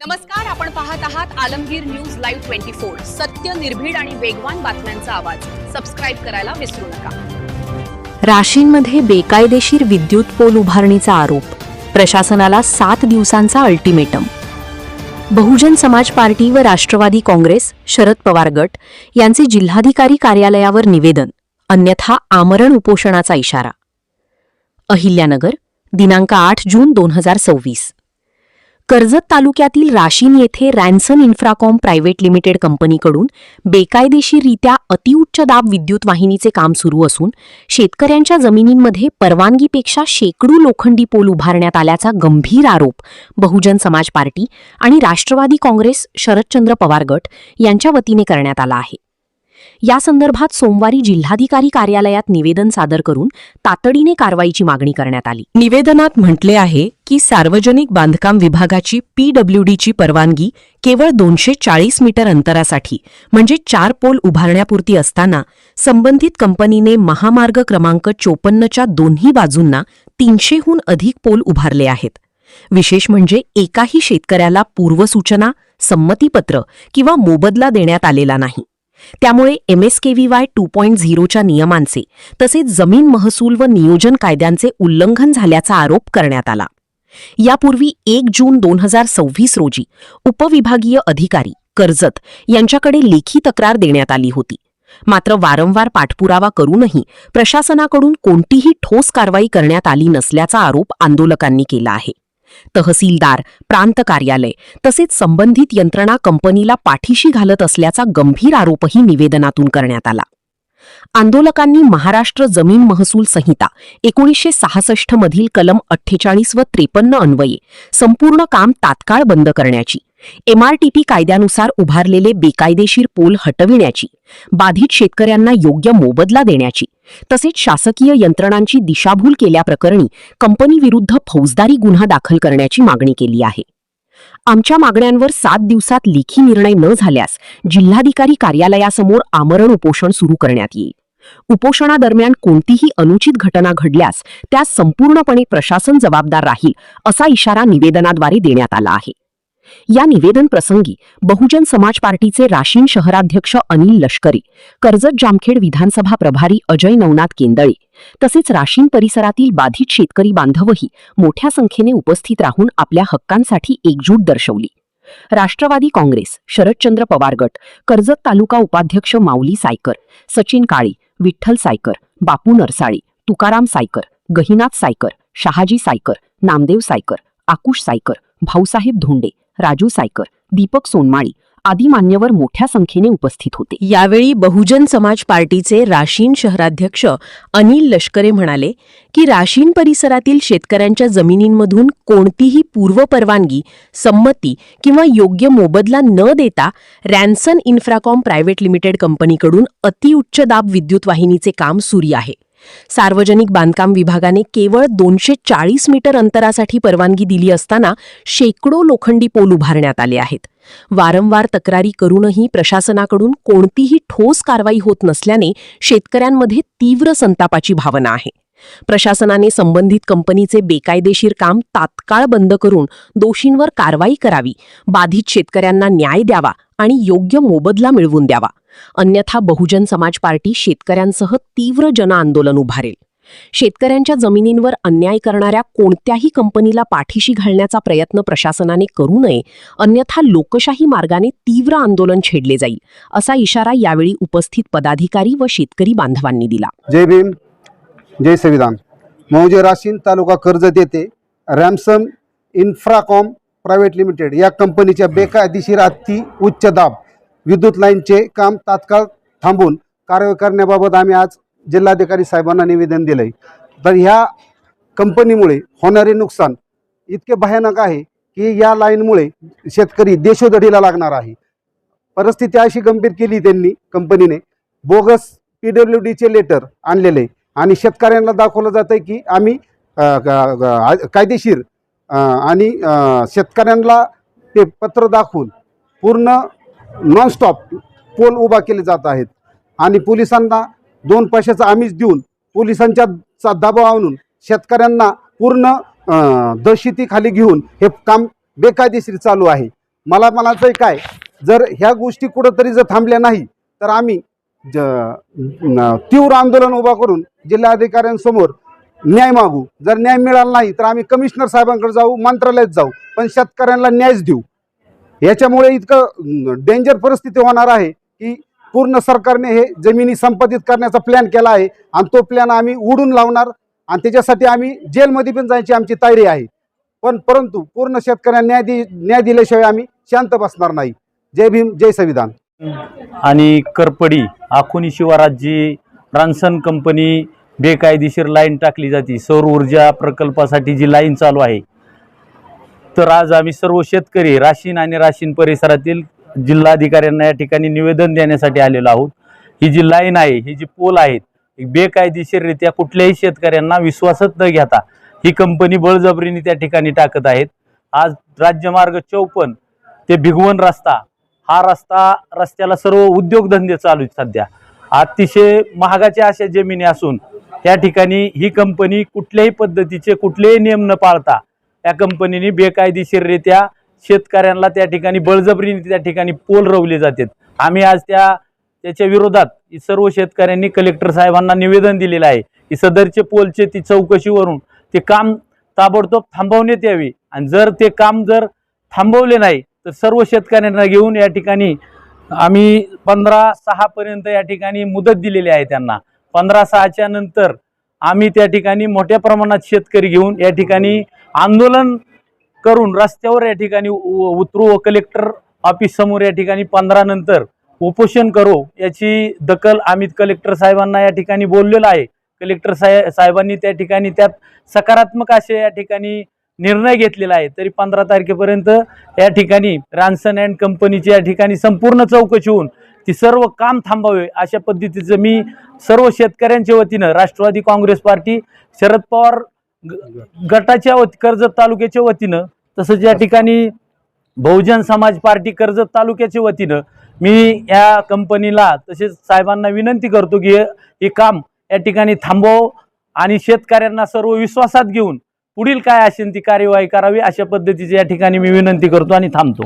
नमस्कार, आपण पाहत आहात आलमगीर न्यूज लाईव्ह 24। सत्य, निर्भीड आणि वेगवान बातम्यांचा आवाज। सबस्क्राइब करायला विसरू नका। राशीनमध्ये बेकायदेशीर विद्युत पोल उभारणीचा आरोप, प्रशासनाला 7 दिवसांचा अल्टिमेटम। बहुजन समाज पार्टी व राष्ट्रवादी काँग्रेस, शरद पवार गट यांचे जिल्हाधिकारी कार्यालयावर निवेदन, अन्यथा आमरण उपोषणाचा इशारा। अहिल्यानगर, दिनांक 8 जून 2026। कर्जत तालुक्यातील राशीन येथे रॅन्सन इन्फ्राकॉम प्रायव्हेट लिमिटेड कंपनीकडून बेकायदेशीररित्या अतिउच्च दाब विद्युत वाहिनीचे काम सुरू असून शेतकऱ्यांच्या जमिनींमध्ये परवानगीपेक्षा शेकडो लोखंडी पोल उभारण्यात आल्याचा गंभीर आरोप बहुजन समाज पार्टी आणि राष्ट्रवादी काँग्रेस, शरदचंद्र पवार गट यांच्या वतीने करण्यात आला आहे। या संदर्भात सोमवारी जिल्हाधिकारी कार्यालयात निवेदन सादर करून तातडीने कारवाईची मागणी करण्यात आली। निवेदनात म्हटले आहे की सार्वजनिक बांधकाम विभागाची PWDची परवानगी केवळ 240 मीटर अंतरासाठी म्हणजे 4 पोल उभारण्यापुरती असताना संबंधित कंपनीने महामार्ग क्रमांक 54च्या दोन्ही बाजूंना 300हून अधिक पोल उभारले आहेत। विशेष म्हणजे एकाही शेतकऱ्याला पूर्वसूचना, संमतीपत्र किंवा मोबदला देण्यात आलेला नाही। त्यामुळे MSKVY 2.0च्या नियमांचे तसेच जमीन महसूल व नियोजन कायद्यांचे उल्लंघन झाल्याचा आरोप करण्यात आला। यापूर्वी 1 जून 2026 रोजी उपविभागीय अधिकारी कर्जत यांच्याकडे लेखी तक्रार देण्यात आली होती। मात्र वारंवार पाठपुरावा करूनही प्रशासनाकडून कोणतीही ठोस कारवाई करण्यात आली नसल्याचा आरोप आंदोलकांनी केला आहे। तहसीलदार, प्रांत कार्यालय तसेच संबंधित यंत्रणा कंपनीला पाठीशी घालत असल्याचा गंभीर आरोपही निवेदनातून करण्यात आला। आंदोलकांनी महाराष्ट्र जमीन महसूल संहिता 1966 मधील कलम 48 व 53 अन्वये संपूर्ण काम तात्काळ बंद करण्याची, MRTP कायद्यानुसार उभारलेले बेकायदेशीर पोल हटविण्याची, बाधित शेतकऱ्यांना योग्य मोबदला देण्याची तसेच शासकीय यंत्रणांची दिशाभूल केल्याप्रकरणी कंपनीविरुद्ध फौजदारी गुन्हा दाखल करण्याची मागणी केली आहे। आमच्या मागण्यांवर 7 दिवसात लेखी निर्णय न झाल्यास जिल्हाधिकारी कार्यालयासमोर आमरण उपोषण सुरू करण्यात येईल। उपोषणादरम्यान कोणतीही अनुचित घटना घडल्यास त्यास संपूर्णपणे प्रशासन जबाबदार राहील असा इशारा निवेदनाद्वारे देण्यात आला आहे। या निवेदन प्रसंगी बहुजन समाज पार्टीचे राशीन शहराध्यक्ष अनिल लष्करे, कर्जत जामखेड विधानसभा प्रभारी अजय नवनाथ केंदळे तसेच राशीन परिसरातील बाधित शेतकरी बांधवही मोठ्या संख्येने उपस्थित राहून आपल्या हक्कांसाठी एकजूट दर्शवली। राष्ट्रवादी काँग्रेस, शरदचंद्र पवार गट, कर्जत तालुका उपाध्यक्ष माऊली सायकर, सचिन काळे, विठ्ठल सायकर, बापू नरसाळे, तुकाराम सायकर, गहिनाथ सायकर, शहाजी सायकर, नामदेव सायकर, आकुश सायकर, भाऊसाहेब धोंडे, राजू सायकर, दीपक सोनमाळी आदी मान्यवर मोठ्या संख्येने उपस्थित होते। यावेळी बहुजन समाज पार्टीचे राशीन शहराध्यक्ष अनिल लष्करे म्हणाले की राशीन परिसरातील शेतकऱ्यांच्या जमिनींमधून कोणतीही पूर्वपरवानगी, संमती किंवा योग्य मोबदला न देता रॅन्सन इन्फ्राकॉम प्रायव्हेट लिमिटेड कंपनीकडून अतिउच्च दाब विद्युत वाहिनीचे काम सुरू आहे। सार्वजनिक बांधकाम विभागाने केवळ 240 मीटर अंतरासाठी परवानगी दिली असताना शेकडो लोखंडी पोल उभारण्यात आले आहेत। वारंवार तक्रारी करूनही प्रशासनाकडून कोणतीही ठोस कारवाई होत नसल्याने शेतकऱ्यांमध्ये तीव्र संतापाची भावना आहे। प्रशासनाने संबंधित कंपनीचे बेकायदेशीर काम तात्काळ बंद करून दोषींवर कारवाई करावी, बाधित शेतकऱ्यांना न्याय द्यावा आणि योग्य मोबदला मिळवून द्यावा, अन्यथा बहुजन समाज पार्टी शेतकऱ्यांसह तीव्र जनआंदोलन उभारेल। शेतकऱ्यांच्या जमिनींवर अन्याय करणाऱ्या कोणत्याही कंपनीला पाठीशी घालण्याचा प्रयत्न प्रशासनाने करू नये, अन्यथा लोकशाही मार्गाने तीव्र आंदोलन छेडले जाईल असा इशारा यावेळी उपस्थित पदाधिकारी व शेतकरी बांधवांनी दिला। जय भीम, जय संविधान। मौजे राशीन तालुका कर्जत येथे रॅन्सन इन्फ्राकॉम प्रायव्हेट लिमिटेड या कंपनीच्या बेकायदेशीर अति उच्च दाब विद्युत लाईनचे काम तात्काळ थांबवून कारवाई करण्याबाबत आम्ही आज जिल्हाधिकारी साहेबांना निवेदन दिलंय। तर ह्या कंपनीमुळे होणारे नुकसान इतके भयानक आहे की या लाईनमुळे शेतकरी देशोधडीला लागणार आहे। परिस्थिती अशी गंभीर केली त्यांनी कंपनीने, बोगस PWDचे लेटर आणलेले आणि शेतकऱ्यांना दाखवलं जातं की आम्ही कायदेशीर आणि शेतकऱ्यांना ते पत्र दाखवून पूर्ण नॉनस्टॉप पोल उभा केले जात आहेत आणि पोलिसांना 2 पैशाचा आमिष देऊन पोलिसांच्या दबाव आणून शेतकऱ्यांना पूर्ण दहशतीखाली घेऊन हे काम बेकायदेशीर चालू आहे। मला म्हणायचं आहे काय, जर ह्या गोष्टी कुठंतरी जर थांबल्या नाही तर आम्ही तीव्र आंदोलन उभा करून जिल्हाधिकाऱ्यांसमोर न्याय मागू. जर न्याय मिळाला नाही तर आम्ही कमिशनर साहेबांकडे जाऊ, मंत्रालयात जाऊ, पण शेतकऱ्यांना न्यायच देऊ. याच्यामुळे इतकं डेंजर परिस्थिती होणार आहे की पूर्ण सरकारने हे जमिनी संपादित करण्याचा प्लॅन केला आहे आणि तो प्लॅन आम्ही उडून लावणार आणि त्याच्यासाठी आम्ही जेलमध्ये पण जायची आमची तयारी आहे. परंतु पूर्ण शेतकऱ्यांना न्याय दिल्याशिवाय आम्ही शांत बसणार नाही. जय भीम, जय संविधान. आणि करपडी आखुनी शिवारात जी रान्सन कंपनी बेकायदेशीर लाईन टाकली जाते, सौर ऊर्जा प्रकल्पासाठी जी लाईन चालू आहे, तर आज आम्ही सर्व शेतकरी राशीन आणि राशीन परिसरातील जिल्हाधिकाऱ्यांना या ठिकाणी निवेदन देण्यासाठी आलेलो आहोत. ही जी लाईन आहे, ही जी पोल आहेत, बेकायदेशीररित्या कुठल्याही शेतकऱ्यांना विश्वासात न घेता ही कंपनी बळजबरीने त्या ठिकाणी टाकत आहेत. आज राज्यमार्ग 54 ते भिगवण रस्ता, हा रस्त्याला सर्व उद्योगधंदे चालू आहेत. सध्या अतिशय महागाच्या अशा जमिनी असून त्या ठिकाणी ही कंपनी कुठल्याही पद्धतीचे कुठलेही नियम न पाळता त्या कंपनीने बेकायदेशीररित्या शेतकऱ्यांना त्या ठिकाणी बळजबरीने त्या ठिकाणी पोल रवले जातात. आम्ही आज त्याच्या विरोधात सर्व शेतकऱ्यांनी कलेक्टर साहेबांना निवेदन दिलेलं आहे की सदरचे पोलचे ती चौकशीवरून ते काम ताबडतोब थांबवण्यात यावे आणि जर ते काम थांबवले नाही तर सर्व शेतकऱ्यांना घेऊन या ठिकाणी आम्ही 15/6 पर्यंत या ठिकाणी मुदत दिलेली आहे त्यांना. 15/6च्या नंतर आम्ही त्या ठिकाणी मोठ्या प्रमाणात शेतकरी घेऊन या ठिकाणी आंदोलन करून रस्त्यावर या ठिकाणी उतरू व कलेक्टर ऑफिस समोर या ठिकाणी 15 नंतर उपोषण करू याची दखल आम्ही कलेक्टर साहेबांना या ठिकाणी बोललेलं आहे. कलेक्टर साहेबांनी त्या ठिकाणी त्यात सकारात्मक असे या ठिकाणी निर्णय घेतलेला आहे. तरी 15 तारखेपर्यंत या ठिकाणी रान्सन अँड कंपनीची या ठिकाणी संपूर्ण चौकशी होऊन ती सर्व काम थांबावे अशा पद्धतीचं मी सर्व शेतकऱ्यांच्या वतीनं राष्ट्रवादी काँग्रेस पार्टी शरद पवार गटाच्या कर्जत तालुक्याच्या वतीनं तसंच या ठिकाणी बहुजन समाज पार्टी कर्जत तालुक्याच्या वतीनं मी या कंपनीला तसेच साहेबांना विनंती करतो की हे काम या ठिकाणी थांबव आणि शेतकऱ्यांना सर्व विश्वासात घेऊन पुढील काय असेल ती कार्यवाही करावी अशा पद्धतीची या ठिकाणी मी विनंती करतो आणि थांबतो.